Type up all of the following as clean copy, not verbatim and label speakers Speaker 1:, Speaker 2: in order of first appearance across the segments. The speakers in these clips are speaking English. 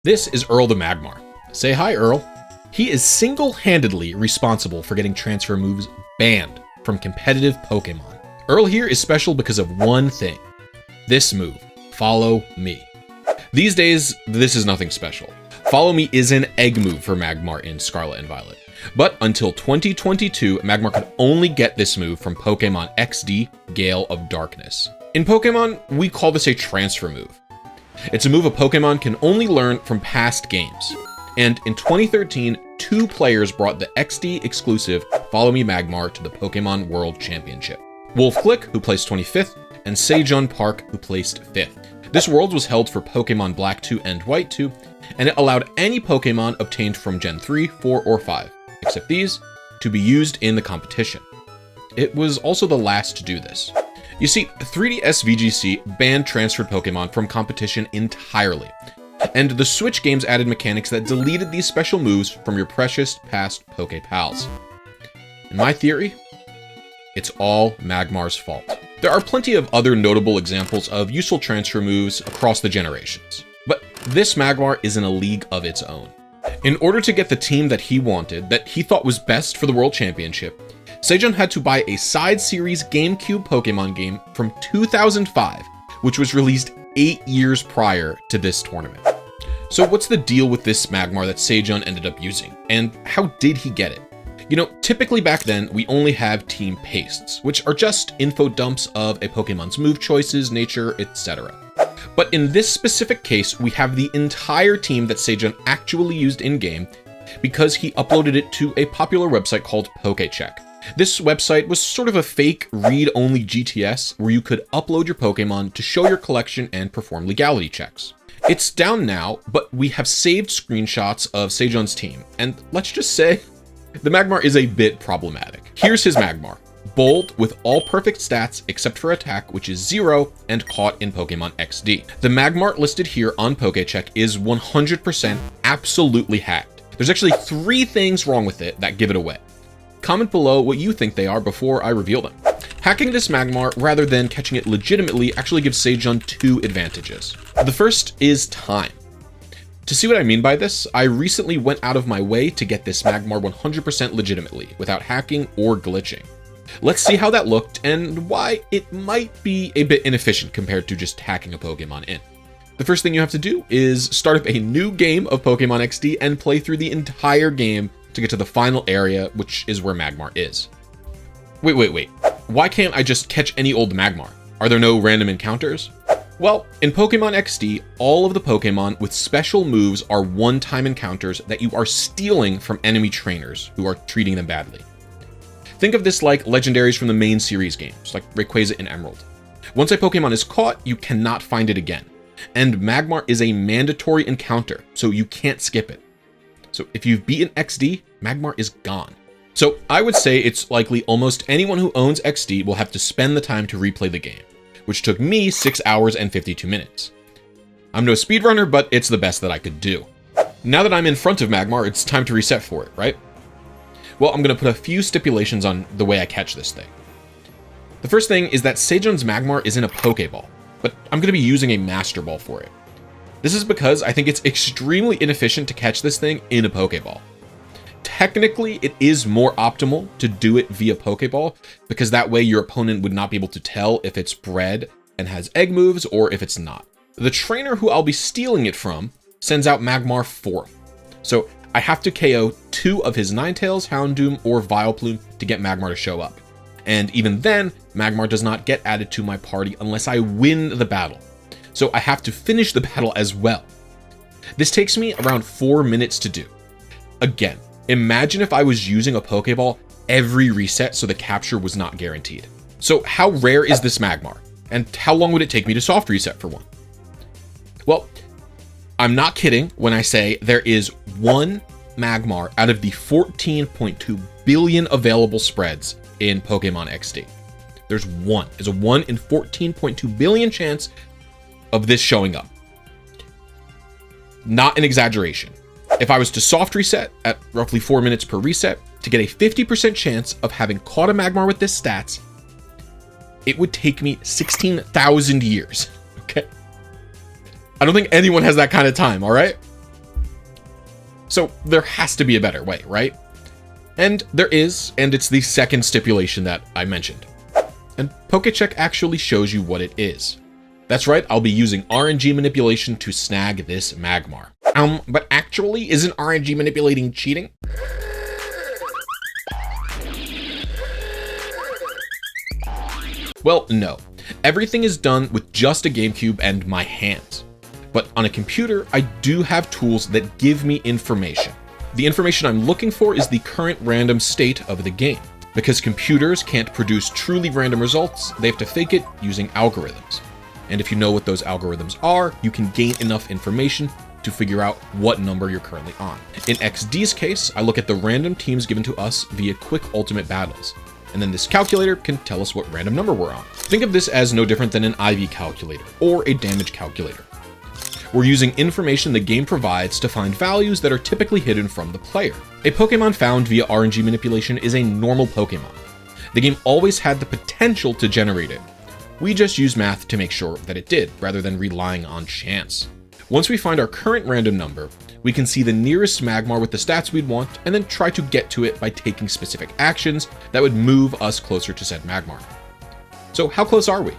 Speaker 1: This is Earl the Magmar. Say hi, Earl. He is single-handedly responsible for getting transfer moves banned from competitive Pokemon. Earl here is special because of one thing. This move, Follow Me. These days, this is nothing special. Follow Me is an egg move for Magmar in Scarlet and Violet. But until 2022, Magmar could only get this move from Pokemon XD, Gale of Darkness. In Pokemon, we call this a transfer move. It's a move a Pokemon can only learn from past games. And in 2013, 2 players brought the XD exclusive Follow Me Magmar to the Pokemon World Championship. Wolf Click, who placed 25th, and Sejun Park, who placed 5th. This world was held for Pokemon Black 2 and White 2, and it allowed any Pokemon obtained from Gen 3, 4, or 5, except these, to be used in the competition. It was also the last to do this. You see, 3DS VGC banned transferred Pokemon from competition entirely, and the Switch games added mechanics that deleted these special moves from your precious past Pokepals. In my theory, it's all Magmar's fault. There are plenty of other notable examples of useful transfer moves across the generations, but this Magmar is in a league of its own. In order to get the team that he wanted, that he thought was best for the World Championship, Sejun had to buy a side series GameCube Pokemon game from 2005, which was released 8 years prior to this tournament. So what's the deal with this Magmar that Sejun ended up using, and how did he get it? You know, typically back then, we only have team pastes, which are just info dumps of a Pokemon's move choices, nature, etc. But in this specific case, we have the entire team that Sejun actually used in-game because he uploaded it to a popular website called PokeCheck. This website was sort of a fake read-only GTS where you could upload your Pokemon to show your collection and perform legality checks. It's down now, but we have saved screenshots of Sejun's team, and let's just say, the Magmar is a bit problematic. Here's his Magmar. Bold, with all perfect stats except for attack, which is 0, and caught in Pokemon XD. The Magmar listed here on PokeCheck is 100% absolutely hacked. There's actually 3 things wrong with it that give it away. Comment below what you think they are before I reveal them. Hacking this Magmar, rather than catching it legitimately, actually gives Sejun 2 advantages. The first is time. To see what I mean by this, I recently went out of my way to get this Magmar 100% legitimately, without hacking or glitching. Let's see how that looked, and why it might be a bit inefficient compared to just hacking a Pokemon in. The first thing you have to do is start up a new game of Pokemon XD and play through the entire game to get to the final area, which is where Magmar is. Wait. Why can't I just catch any old Magmar? Are there no random encounters? Well, in Pokemon XD, all of the Pokemon with special moves are one-time encounters that you are stealing from enemy trainers who are treating them badly. Think of this like legendaries from the main series games, like Rayquaza and Emerald. Once a Pokemon is caught, you cannot find it again. And Magmar is a mandatory encounter, so you can't skip it. So if you've beaten XD, Magmar is gone. So I would say it's likely almost anyone who owns XD will have to spend the time to replay the game, which took me 6 hours and 52 minutes. I'm no speedrunner, but it's the best that I could do. Now that I'm in front of Magmar, it's time to reset for it, right? Well, I'm going to put a few stipulations on the way I catch this thing. The first thing is that Sejun's Magmar is in a Pokeball, but I'm going to be using a Master Ball for it. This is because I think it's extremely inefficient to catch this thing in a Pokeball. Technically, it is more optimal to do it via Pokeball, because that way your opponent would not be able to tell if it's bred and has egg moves or if it's not. The trainer who I'll be stealing it from sends out Magmar 4th, so I have to KO 2 of his Ninetales, Houndoom, or Vileplume to get Magmar to show up. And even then, Magmar does not get added to my party unless I win the battle. So I have to finish the battle as well. This takes me around 4 minutes to do. Again, imagine if I was using a Pokeball every reset so the capture was not guaranteed. So how rare is this Magmar? And how long would it take me to soft reset for one? Well, I'm not kidding when I say there is one Magmar out of the 14.2 billion available spreads in Pokemon XD. There's one. There's a 1 in 14.2 billion chance of this showing up. Not an exaggeration. If I was to soft reset at roughly 4 minutes per reset to get a 50% chance of having caught a Magmar with this stats, it would take me 16,000 years, okay? I don't think anyone has that kind of time, all right? So there has to be a better way, right? And there is, and it's the second stipulation that I mentioned. And PokeCheck actually shows you what it is. That's right, I'll be using RNG manipulation to snag this Magmar. But actually, isn't RNG manipulating cheating? Well, no. Everything is done with just a GameCube and my hands. But on a computer, I do have tools that give me information. The information I'm looking for is the current random state of the game. Because computers can't produce truly random results, they have to fake it using algorithms. And if you know what those algorithms are, you can gain enough information to figure out what number you're currently on. In XD's case, I look at the random teams given to us via quick ultimate battles. And then this calculator can tell us what random number we're on. Think of this as no different than an IV calculator or a damage calculator. We're using information the game provides to find values that are typically hidden from the player. A Pokemon found via RNG manipulation is a normal Pokemon. The game always had the potential to generate it. We just use math to make sure that it did, rather than relying on chance. Once we find our current random number, we can see the nearest Magmar with the stats we'd want, and then try to get to it by taking specific actions that would move us closer to said Magmar. So how close are we?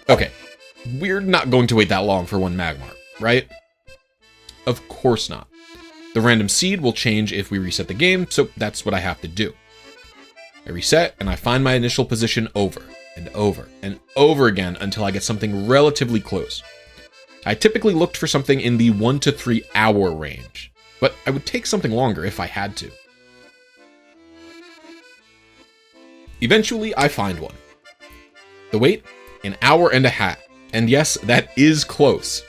Speaker 1: Okay, we're not going to wait that long for one Magmar, right? Of course not. The random seed will change if we reset the game, so that's what I have to do. I reset and I find my initial position over and over and over again until I get something relatively close. I typically looked for something in the 1 to 3 hour range, but I would take something longer if I had to. Eventually, I find one. The wait? An hour and a half. And yes, that is close.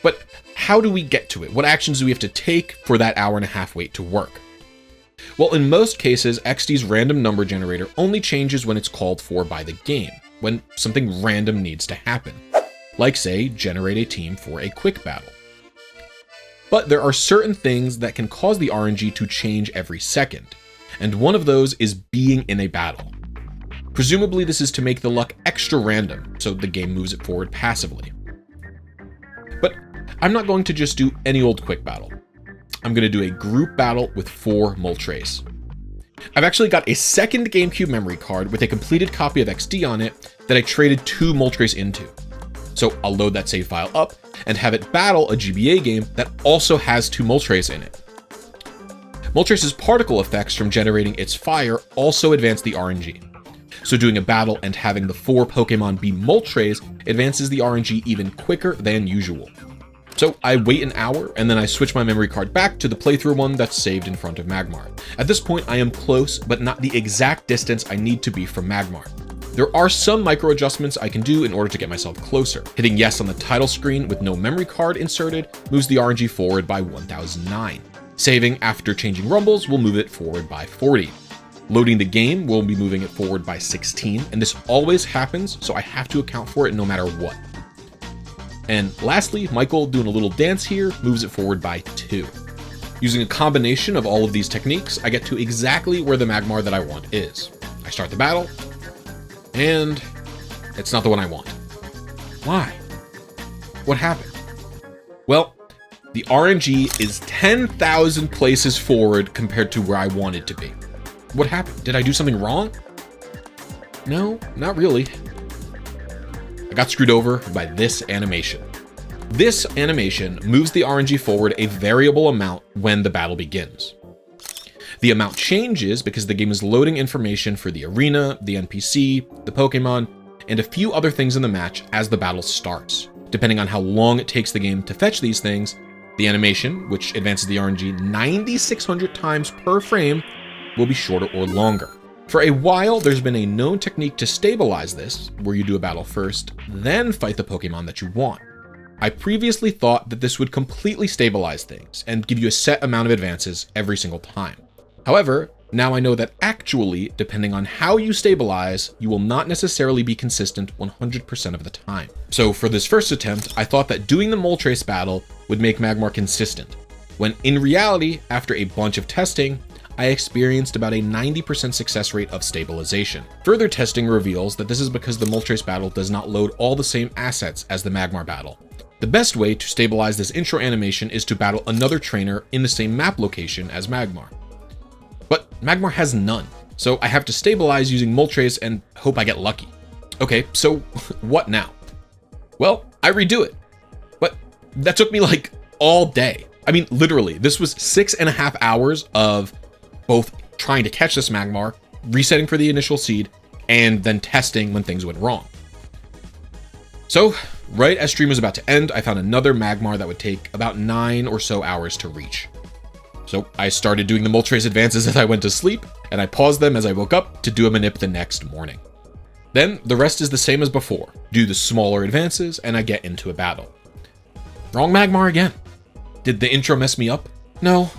Speaker 1: But how do we get to it? What actions do we have to take for that hour and a half wait to work? Well, in most cases, XD's random number generator only changes when it's called for by the game, when something random needs to happen. Like, say, generate a team for a quick battle. But there are certain things that can cause the RNG to change every second, and one of those is being in a battle. Presumably this is to make the luck extra random, so the game moves it forward passively. But I'm not going to just do any old quick battle. I'm going to do a group battle with 4 Moltres. I've actually got a second GameCube memory card with a completed copy of XD on it that I traded 2 Moltres into. So I'll load that save file up and have it battle a GBA game that also has 2 Moltres in it. Moltres' particle effects from generating its fire also advance the RNG. So doing a battle and having the 4 Pokemon be Moltres advances the RNG even quicker than usual. So I wait an hour and then I switch my memory card back to the playthrough one that's saved in front of Magmar. At this point I am close, but not the exact distance I need to be from Magmar. There are some micro adjustments I can do in order to get myself closer. Hitting yes on the title screen with no memory card inserted moves the RNG forward by 1009. Saving after changing rumbles will move it forward by 40. Loading the game will be moving it forward by 16, and this always happens, so I have to account for it no matter what. And lastly, Michael doing a little dance here moves it forward by 2. Using a combination of all of these techniques, I get to exactly where the Magmar that I want is. I start the battle, and it's not the one I want. Why? What happened? Well, the RNG is 10,000 places forward compared to where I wanted to be. What happened? Did I do something wrong? No, not really. I got screwed over by this animation. This animation moves the RNG forward a variable amount when the battle begins. The amount changes because the game is loading information for the arena, the NPC, the Pokemon, and a few other things in the match as the battle starts. Depending on how long it takes the game to fetch these things, the animation, which advances the RNG 9,600 times per frame, will be shorter or longer. For a while, there's been a known technique to stabilize this, where you do a battle first, then fight the Pokemon that you want. I previously thought that this would completely stabilize things and give you a set amount of advances every single time. However, now I know that actually, depending on how you stabilize, you will not necessarily be consistent 100% of the time. So for this first attempt, I thought that doing the Moltres battle would make Magmar consistent, when in reality, after a bunch of testing, I experienced about a 90% success rate of stabilization. Further testing reveals that this is because the Moltres battle does not load all the same assets as the Magmar battle. The best way to stabilize this intro animation is to battle another trainer in the same map location as Magmar. But Magmar has none, so I have to stabilize using Moltres and hope I get lucky. Okay, so what now? Well, I redo it. But that took me like all day. I mean, literally, this was 6.5 hours of both trying to catch this Magmar, resetting for the initial seed, and then testing when things went wrong. So, right as stream was about to end, I found another Magmar that would take about 9 or so hours to reach. So I started doing the Moltres advances as I went to sleep, and I paused them as I woke up to do a manip the next morning. Then the rest is the same as before. Do the smaller advances, and I get into a battle. Wrong Magmar again. Did the intro mess me up? No.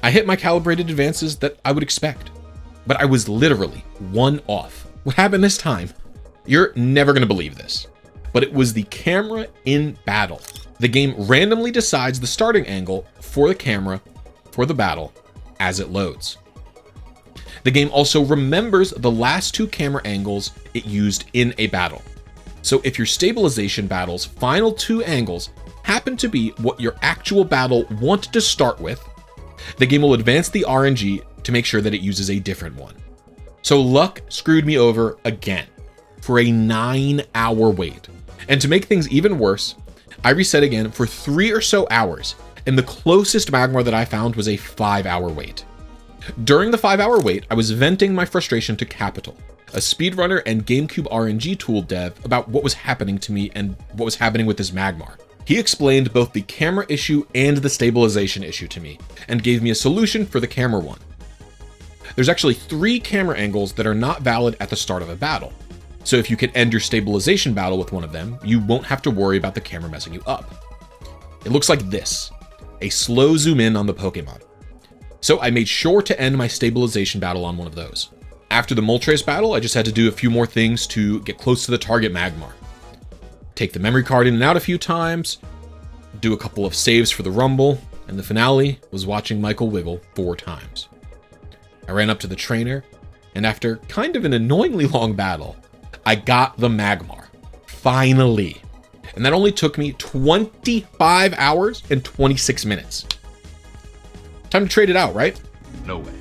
Speaker 1: I hit my calibrated advances that I would expect, but I was literally one off. What happened this time? You're never gonna believe this, but it was the camera in battle. The game randomly decides the starting angle for the camera for the battle as it loads. The game also remembers the last 2 camera angles it used in a battle. So if your stabilization battle's final 2 angles happen to be what your actual battle wanted to start with, the game will advance the RNG to make sure that it uses a different one. So luck screwed me over again for a 9-hour wait. And to make things even worse, I reset again for 3 or so hours, and the closest Magmar that I found was a 5-hour wait. During the 5-hour wait, I was venting my frustration to Capital, a speedrunner and GameCube RNG tool dev, about what was happening to me and what was happening with this Magmar. He explained both the camera issue and the stabilization issue to me, and gave me a solution for the camera one. There's actually 3 camera angles that are not valid at the start of a battle, so if you can end your stabilization battle with one of them, you won't have to worry about the camera messing you up. It looks like this, a slow zoom in on the Pokemon. So I made sure to end my stabilization battle on one of those. After the Moltres battle, I just had to do a few more things to get close to the target Magmar. Take the memory card in and out a few times, do a couple of saves for the Rumble, and the finale was watching Michael wiggle 4 times. I ran up to the trainer, and after kind of an annoyingly long battle, I got the Magmar. Finally. And that only took me 25 hours and 26 minutes. Time to trade it out, right?
Speaker 2: No way.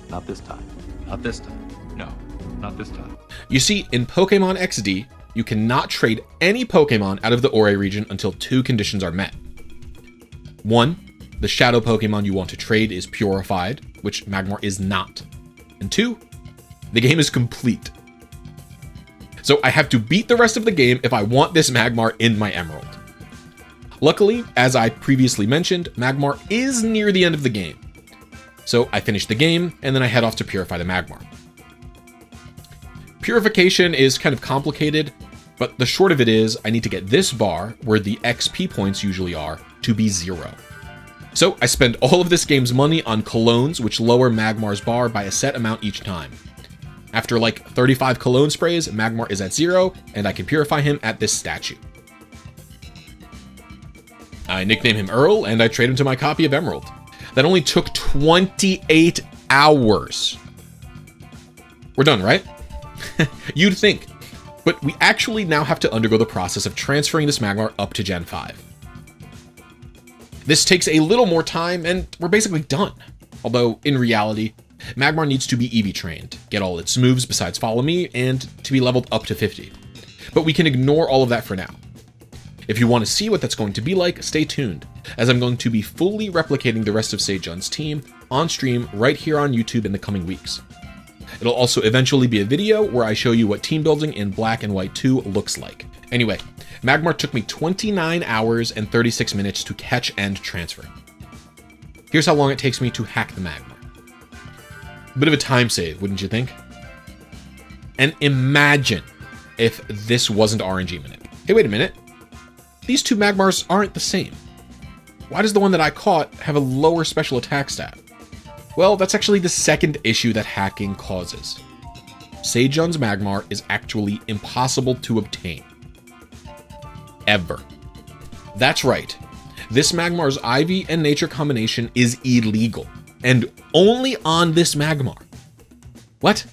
Speaker 2: Not this time. Not this time. No, not this time.
Speaker 1: You see, in Pokemon XD, you cannot trade any Pokemon out of the Ore region until 2 conditions are met. 1, the shadow Pokemon you want to trade is purified, which Magmar is not. And 2, the game is complete. So I have to beat the rest of the game if I want this Magmar in my Emerald. Luckily, as I previously mentioned, Magmar is near the end of the game. So I finish the game, and then I head off to purify the Magmar. Purification is kind of complicated, but the short of it is I need to get this bar, where the XP points usually are, to be 0. So I spend all of this game's money on colognes, which lower Magmar's bar by a set amount each time. After like 35 cologne sprays, Magmar is at 0, and I can purify him at this statue. I nickname him Earl, and I trade him to my copy of Emerald. That only took 28 hours. We're done, right? You'd think, but we actually now have to undergo the process of transferring this Magmar up to Gen 5. This takes a little more time, and we're basically done. Although, in reality, Magmar needs to be EV trained, get all its moves besides Follow Me, and to be leveled up to 50. But we can ignore all of that for now. If you want to see what that's going to be like, stay tuned, as I'm going to be fully replicating the rest of Sejun's team on stream right here on YouTube in the coming weeks. It'll also eventually be a video where I show you what team building in Black and White 2 looks like. Anyway, Magmar took me 29 hours and 36 minutes to catch and transfer. Here's how long it takes me to hack the Magmar. Bit of a time save, wouldn't you think? And imagine if this wasn't RNG Minute. Hey, wait a minute. These 2 Magmars aren't the same. Why does the one that I caught have a lower special attack stat? Well, that's actually the second issue that hacking causes. Sejun's Magmar is actually impossible to obtain. Ever. That's right. This Magmar's Ivy and Nature combination is illegal. and only on this Magmar. What?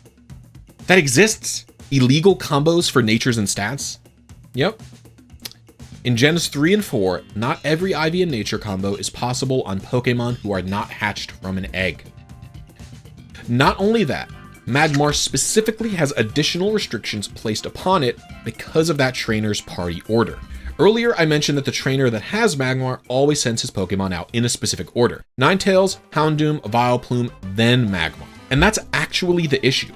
Speaker 1: That exists? Illegal combos for natures and stats? Yep. In Gens 3 and 4, not every IV and nature combo is possible on Pokemon who are not hatched from an egg. Not only that, Magmar specifically has additional restrictions placed upon it because of that trainer's party order. Earlier, I mentioned that the trainer that has Magmar always sends his Pokemon out in a specific order. Ninetales, Houndoom, Vileplume, then Magmar. And that's actually the issue.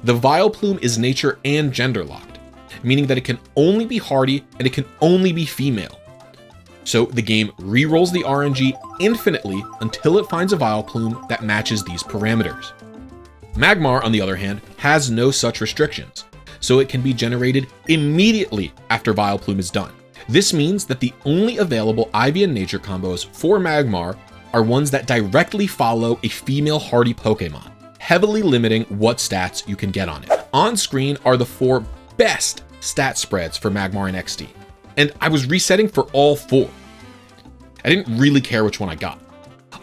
Speaker 1: The Vileplume is nature and gender locked, meaning that it can only be hardy and it can only be female. So the game re-rolls the RNG infinitely until it finds a Vileplume that matches these parameters. Magmar, on the other hand, has no such restrictions, so it can be generated immediately after Vileplume is done. This means that the only available IV and nature combos for Magmar are ones that directly follow a female hardy Pokemon, heavily limiting what stats you can get on it. On screen are the 4 best stat spreads for Magmar and XD, and I was resetting for all 4. I didn't really care which one I got.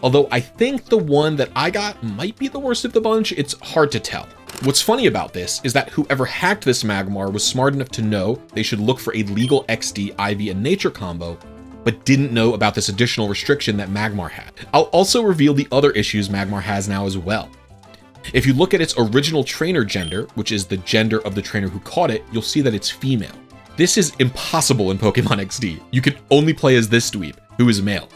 Speaker 1: Although I think the one that I got might be the worst of the bunch, it's hard to tell. What's funny about this is that whoever hacked this Magmar was smart enough to know they should look for a legal XD, IV, and nature combo, but didn't know about this additional restriction that Magmar had. I'll also reveal the other issues Magmar has now as well. If you look at its original trainer gender, which is the gender of the trainer who caught it, you'll see that it's female. This is impossible in Pokemon XD. You can only play as this dweeb, who is male.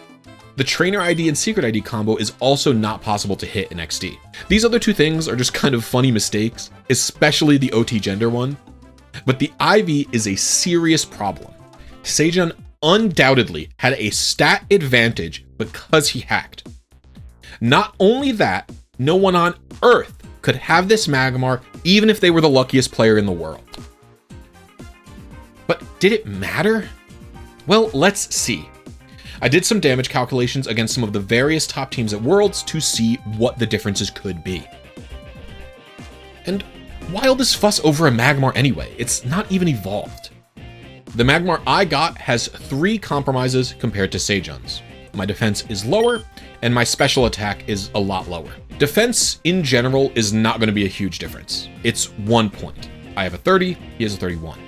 Speaker 1: The Trainer ID and Secret ID combo is also not possible to hit in XD. These other 2 things are just kind of funny mistakes, especially the OT gender one. But the IV is a serious problem. Sejun undoubtedly had a stat advantage because he hacked. Not only that, no one on Earth could have this Magmar even if they were the luckiest player in the world. But did it matter? Well, let's see. I did some damage calculations against some of the various top teams at Worlds to see what the differences could be. And why all this fuss over a Magmar anyway? It's not even evolved. The Magmar I got has 3 compromises compared to Sejun's. My defense is lower, and my special attack is a lot lower. Defense in general is not going to be a huge difference. It's 1 point. I have a 30, he has a 31.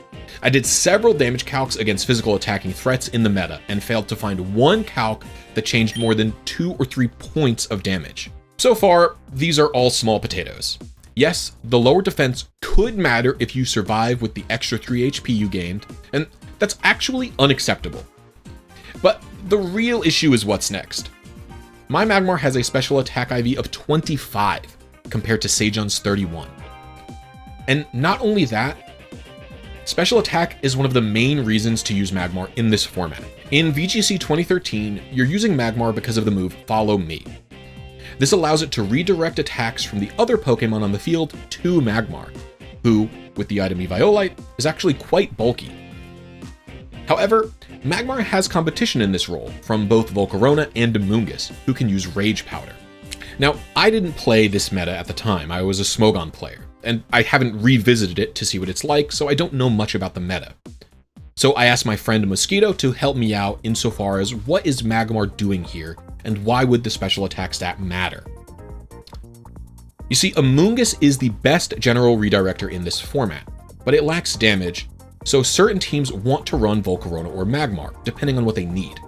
Speaker 1: I did several damage calcs against physical attacking threats in the meta and failed to find one calc that changed more than 2 or 3 points of damage. So far, these are all small potatoes. Yes, the lower defense could matter if you survive with the extra 3 HP you gained, and that's actually unacceptable. But the real issue is what's next. My Magmar has a special attack IV of 25 compared to Sejun's 31. And not only that, special attack is one of the main reasons to use Magmar in this format. In VGC 2013, you're using Magmar because of the move Follow Me. This allows it to redirect attacks from the other Pokemon on the field to Magmar, who, with the item Eviolite, is actually quite bulky. However, Magmar has competition in this role from both Volcarona and Amoonguss, who can use Rage Powder. Now, I didn't play this meta at the time, I was a Smogon player, and I haven't revisited it to see what it's like, so I don't know much about the meta. So I asked my friend Mosquito to help me out insofar as what is Magmar doing here, and why would the special attack stat matter? You see, Amoonguss is the best general redirector in this format, but it lacks damage, so certain teams want to run Volcarona or Magmar, depending on what they need.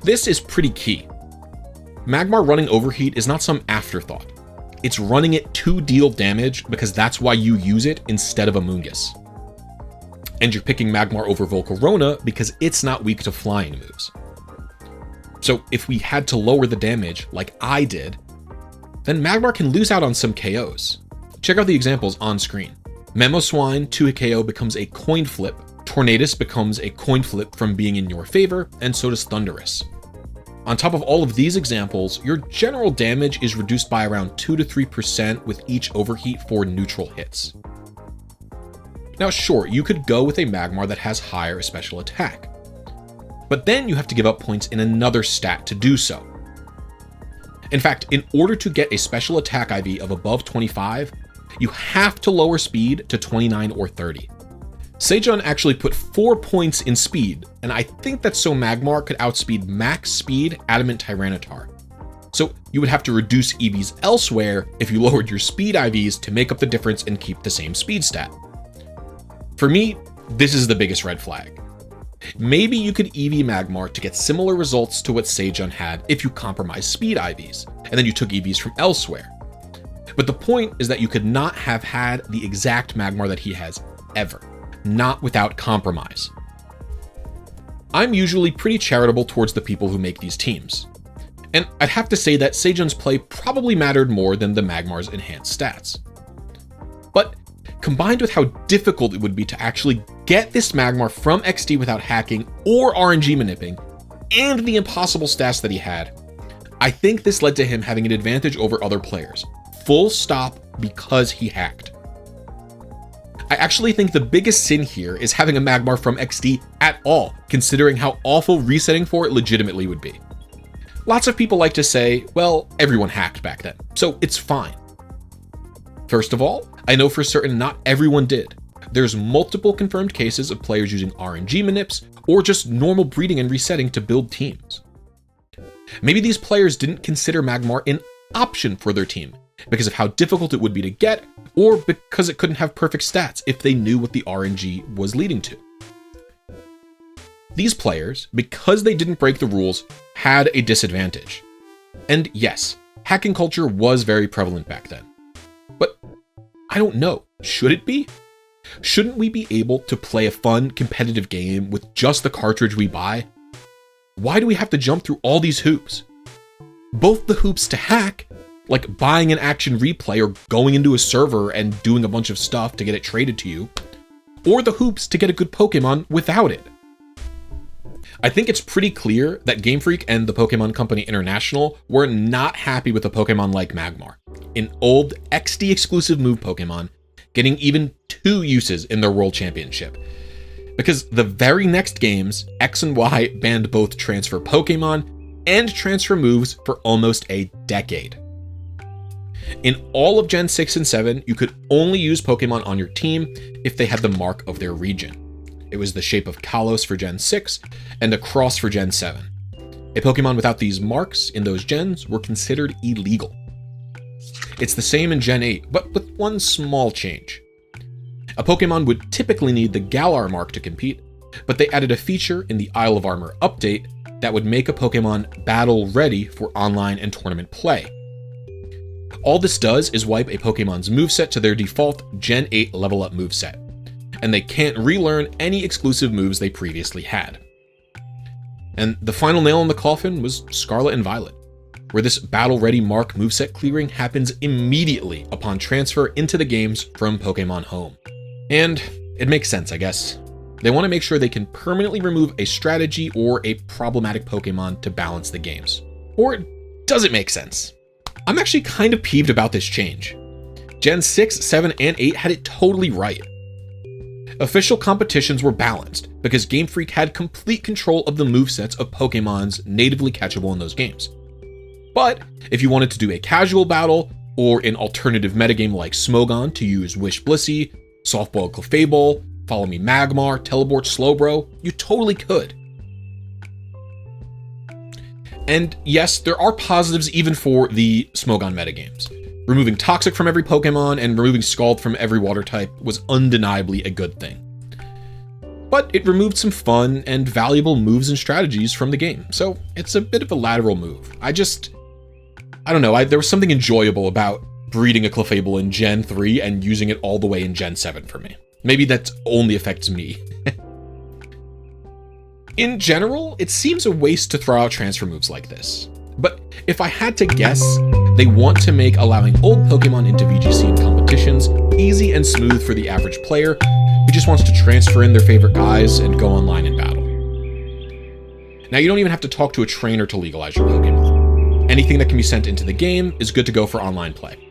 Speaker 1: This is pretty key. Magmar running Overheat is not some afterthought. It's running it to deal damage because that's why you use it instead of Amoonguss. And you're picking Magmar over Volcarona because it's not weak to flying moves. So if we had to lower the damage like I did, then Magmar can lose out on some KOs. Check out the examples on screen. Mamoswine 2-hit KO becomes a coin flip, Tornadus becomes a coin flip from being in your favor, and so does Thundurus. On top of all of these examples, your general damage is reduced by around 2 to 3% with each Overheat for neutral hits. Now sure, you could go with a Magmar that has higher special attack, but then you have to give up points in another stat to do so. In fact, in order to get a special attack IV of above 25, you have to lower speed to 29 or 30. Sejun actually put 4 points in speed, and I think that's so Magmar could outspeed max speed Adamant Tyranitar. so you would have to reduce EVs elsewhere if you lowered your speed IVs to make up the difference and keep the same speed stat. For me, this is the biggest red flag. Maybe you could EV Magmar to get similar results to what Sejun had if you compromised speed IVs, and then you took EVs from elsewhere. But the point is that you could not have had the exact Magmar that he has ever, not without compromise. I'm usually pretty charitable towards the people who make these teams, and I'd have to say that Sejun's play probably mattered more than the Magmar's enhanced stats. But combined with how difficult it would be to actually get this Magmar from XD without hacking or RNG manipping, and the impossible stats that he had, I think this led to him having an advantage over other players, full stop, because he hacked. I actually think the biggest sin here is having a Magmar from XD at all, considering how awful resetting for it legitimately would be. Lots of people like to say, well, everyone hacked back then, so it's fine. First of all, I know for certain not everyone did. There's multiple confirmed cases of players using RNG manips or just normal breeding and resetting to build teams. Maybe these players didn't consider Magmar an option for their team because of how difficult it would be to get, or because it couldn't have perfect stats if they knew what the RNG was leading to. These players, because they didn't break the rules, had a disadvantage. And yes, hacking culture was very prevalent back then. But I don't know, should it be? Shouldn't we be able to play a fun, competitive game with just the cartridge we buy? Why do we have to jump through all these hoops? Both the hoops to hack, like buying an action replay or going into a server and doing a bunch of stuff to get it traded to you, or the hoops to get a good Pokemon without it. I think it's pretty clear that Game Freak and the Pokemon Company International were not happy with a Pokemon like Magmar, an old XD exclusive move Pokemon, getting even 2 uses in their World Championship. Because the very next games, X and Y banned both transfer Pokemon and transfer moves for almost a decade. In all of Gen 6 and 7, you could only use Pokemon on your team if they had the mark of their region. It was the shape of Kalos for Gen 6 and a cross for Gen 7. A Pokemon without these marks in those gens were considered illegal. It's the same in Gen 8, but with one small change. A Pokemon would typically need the Galar mark to compete, but they added a feature in the Isle of Armor update that would make a Pokemon battle ready for online and tournament play. All this does is wipe a Pokemon's moveset to their default Gen 8 level up moveset, and they can't relearn any exclusive moves they previously had. And the final nail in the coffin was Scarlet and Violet, where this battle-ready mark moveset clearing happens immediately upon transfer into the games from Pokemon Home. And it makes sense, I guess. They want to make sure they can permanently remove a strategy or a problematic Pokemon to balance the games. Or does it make sense? I'm actually kind of peeved about this change. Gen 6, 7, and 8 had it totally right. Official competitions were balanced because Game Freak had complete control of the movesets of Pokemons natively catchable in those games. But if you wanted to do a casual battle or an alternative metagame like Smogon to use Wish Blisy, Softball Clefable, Follow Me Magmar, Teleport Slowbro, you totally could. And yes, there are positives even for the Smogon metagames. Removing Toxic from every Pokemon and removing Scald from every water type was undeniably a good thing. But it removed some fun and valuable moves and strategies from the game, so it's a bit of a lateral move. I don't know, there was something enjoyable about breeding a Clefable in Gen 3 and using it all the way in Gen 7 for me. Maybe that only affects me. In general, it seems a waste to throw out transfer moves like this. But if I had to guess, they want to make allowing old Pokemon into VGC and competitions easy and smooth for the average player who just wants to transfer in their favorite guys and go online in battle. Now, you don't even have to talk to a trainer to legalize your Pokemon. Anything that can be sent into the game is good to go for online play.